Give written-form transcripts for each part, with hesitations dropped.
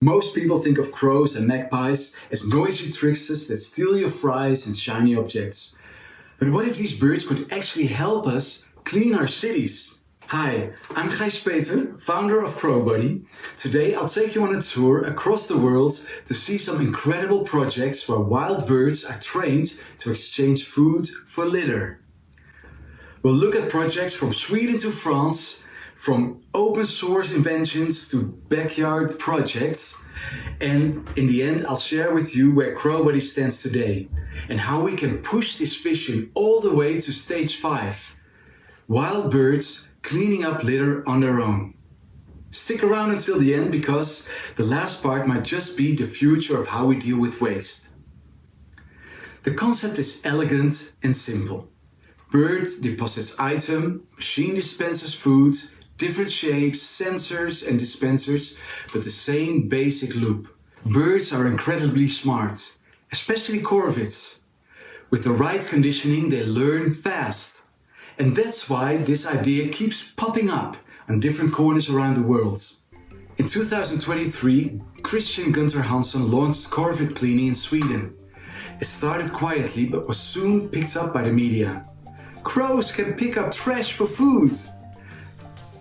Most people think of crows and magpies as noisy tricksters that steal your fries and shiny objects. But what if these birds could actually help us clean our cities? Hi, I'm Peter, founder of Crowbuddy. Today I'll take you on a tour across the world to see some incredible projects where wild birds are trained to exchange food for litter. We'll look at projects from Sweden to France, from open source inventions to backyard projects, and in the end I'll share with you where Crowbuddy stands today and how we can push this vision all the way to stage 5. Wild birds cleaning up litter on their own. Stick around until the end because the last part might just be the future of how we deal with waste. The concept is elegant and simple. Bird deposits item, machine dispenses food, different shapes, sensors and dispensers, but the same basic loop. Birds are incredibly smart, especially corvids. With the right conditioning, they learn fast. And that's why this idea keeps popping up on different corners around the world. In 2023, Christian Gunther Hansen launched Corvid cleaning in Sweden. It started quietly but was soon picked up by the media. Crows can pick up trash for food!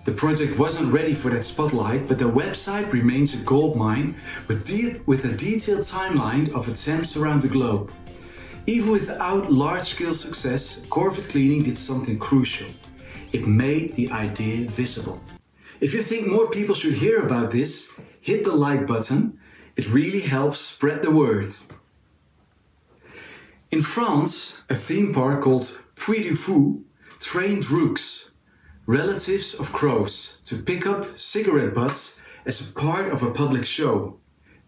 The project wasn't ready for that spotlight, but the website remains a goldmine with a detailed timeline of attempts around the globe. Even without large-scale success, Corvid cleaning did something crucial. It made the idea visible. If you think more people should hear about this, hit the like button. It really helps spread the word. In France, a theme park called Puy du Fou trained rooks, relatives of crows, to pick up cigarette butts as a part of a public show.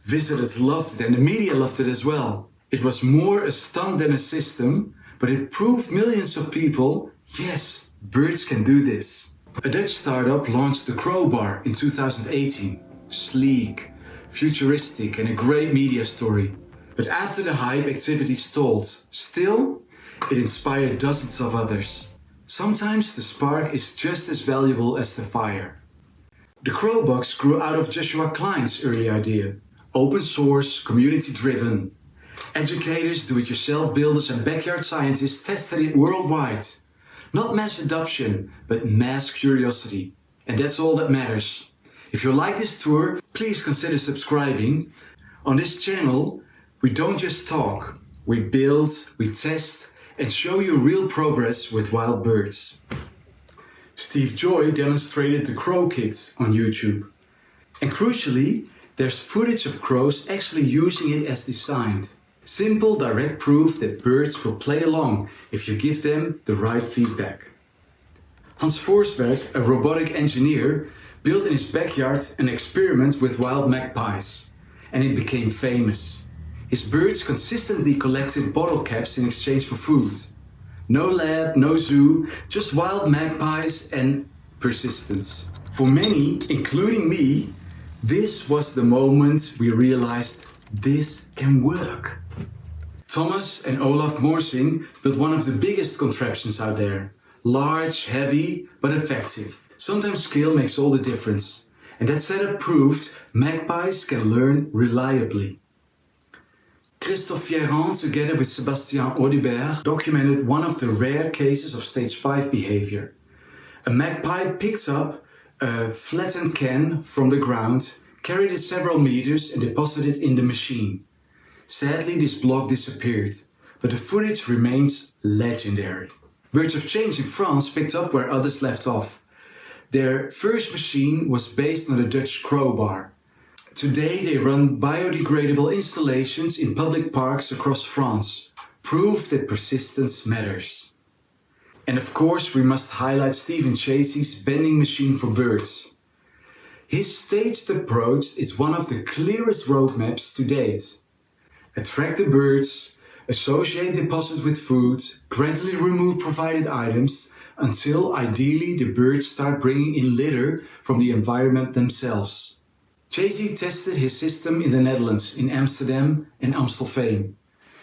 Visitors loved it and the media loved it as well. It was more a stunt than a system, but it proved millions of people, yes, birds can do this. A Dutch startup launched the Crowbar in 2018. Sleek, futuristic and a great media story. But after the hype, activity stalled. Still, it inspired dozens of others. Sometimes the spark is just as valuable as the fire. The Crowbox grew out of Joshua Klein's early idea. Open source, community driven. Educators, do-it-yourself builders and backyard scientists tested it worldwide. Not mass adoption, but mass curiosity. And that's all that matters. If you like this tour, please consider subscribing. On this channel, we don't just talk. We build, we test, and show you real progress with wild birds. Steve Joy demonstrated the Crow Kit on YouTube. And crucially, there's footage of crows actually using it as designed. Simple, direct proof that birds will play along if you give them the right feedback. Hans Forsberg, a robotic engineer, built in his backyard an experiment with wild magpies, and it became famous. His birds consistently collected bottle caps in exchange for food. No lab, no zoo, just wild magpies and persistence. For many, including me, this was the moment we realized this can work. Thomas and Olaf Morsing built one of the biggest contraptions out there. Large, heavy, but effective. Sometimes scale makes all the difference. And that setup proved magpies can learn reliably. Christophe Vieren, together with Sébastien Audibert, documented one of the rare cases of stage 5 behavior. A magpie picked up a flattened can from the ground, carried it several meters and deposited it in the machine. Sadly, this block disappeared, but the footage remains legendary. Birds of Change in France picked up where others left off. Their first machine was based on the Dutch Crowbar. Today they run biodegradable installations in public parks across France. Proof that persistence matters. And of course we must highlight Stephen Chasey's vending machine for birds. His staged approach is one of the clearest roadmaps to date. Attract the birds, associate deposits with food, gradually remove provided items until ideally the birds start bringing in litter from the environment themselves. Chasey tested his system in the Netherlands, in Amsterdam and Amstelveen.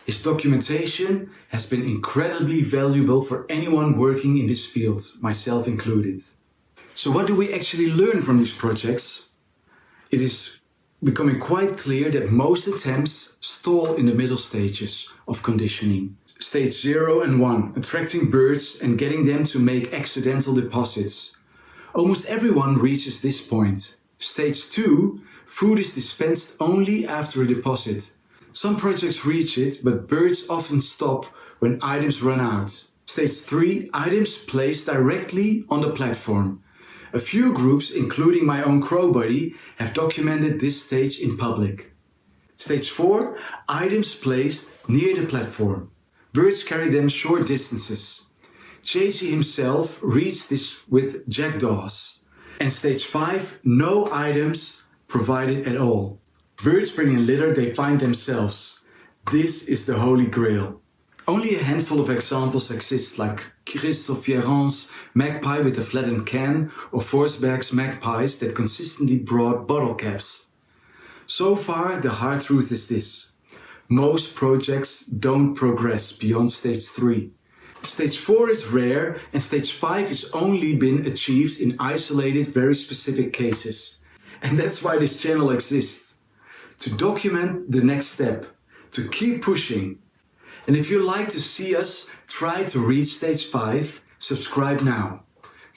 His documentation has been incredibly valuable for anyone working in this field, myself included. So what do we actually learn from these projects? It is becoming quite clear that most attempts stall in the middle stages of conditioning. Stage 0 and 1, attracting birds and getting them to make accidental deposits. Almost everyone reaches this point. Stage 2, food is dispensed only after a deposit. Some projects reach it, but birds often stop when items run out. Stage 3, items placed directly on the platform. A few groups, including my own Crowbuddy, have documented this stage in public. Stage 4, items placed near the platform. Birds carry them short distances. Chasey himself reached this with jackdaws. And stage 5, no items provided at all. Birds bring in litter they find themselves. This is the holy grail. Only a handful of examples exist, like Christophe Vieren's magpie with a flattened can, or Forsberg's magpies that consistently brought bottle caps. So far, the hard truth is this: most projects don't progress beyond stage 3. Stage 4 is rare, and stage 5 has only been achieved in isolated, very specific cases. And that's why this channel exists. To document the next step, to keep pushing. And if you'd like to see us try to reach stage 5, subscribe now.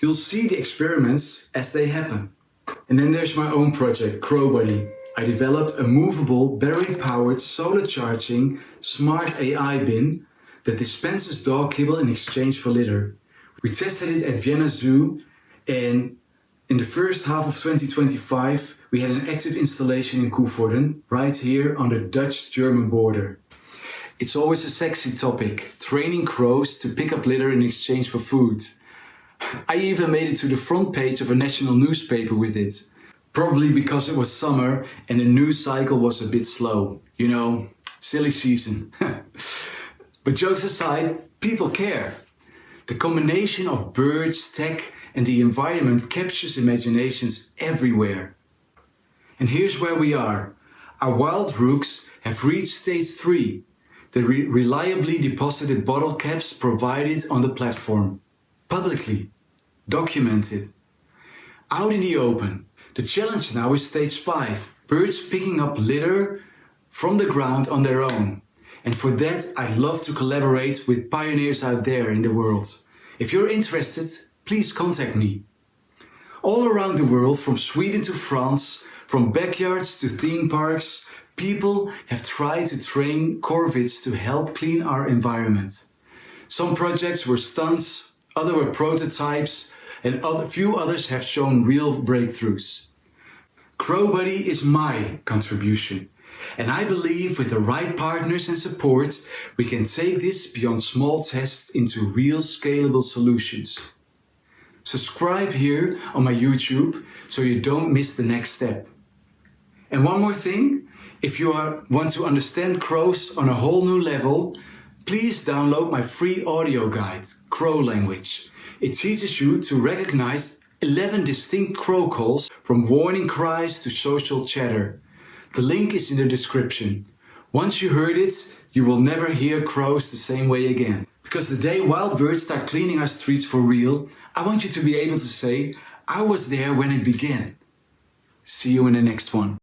You'll see the experiments as they happen. And then there's my own project, Crowbuddy. I developed a movable, battery-powered, solar charging, smart AI bin that dispenses dog kibble in exchange for litter. We tested it at Vienna Zoo, and in the first half of 2025 we had an active installation in Coevorden, right here on the Dutch-German border. It's always a sexy topic, training crows to pick up litter in exchange for food. I even made it to the front page of a national newspaper with it. Probably because it was summer and the news cycle was a bit slow. You know, silly season. But jokes aside, people care. The combination of birds, tech and the environment captures imaginations everywhere. And here's where we are. Our wild rooks have reached stage 3. The reliably deposited bottle caps provided on the platform. Publicly. Documented. Out in the open. The challenge now is stage 5. Birds picking up litter from the ground on their own. And for that I'd love to collaborate with pioneers out there in the world. If you're interested, please contact me. All around the world, from Sweden to France, from backyards to theme parks, people have tried to train corvids to help clean our environment. Some projects were stunts, others were prototypes, and a few others have shown real breakthroughs. Crowbuddy is my contribution, and I believe with the right partners and support, we can take this beyond small tests into real scalable solutions. Subscribe here on my YouTube so you don't miss the next step. And one more thing, if you want to understand crows on a whole new level, please download my free audio guide, Crow Language. It teaches you to recognize 11 distinct crow calls, from warning cries to social chatter. The link is in the description. Once you heard it, you will never hear crows the same way again. Because the day wild birds start cleaning our streets for real, I want you to be able to say, I was there when it began. See you in the next one.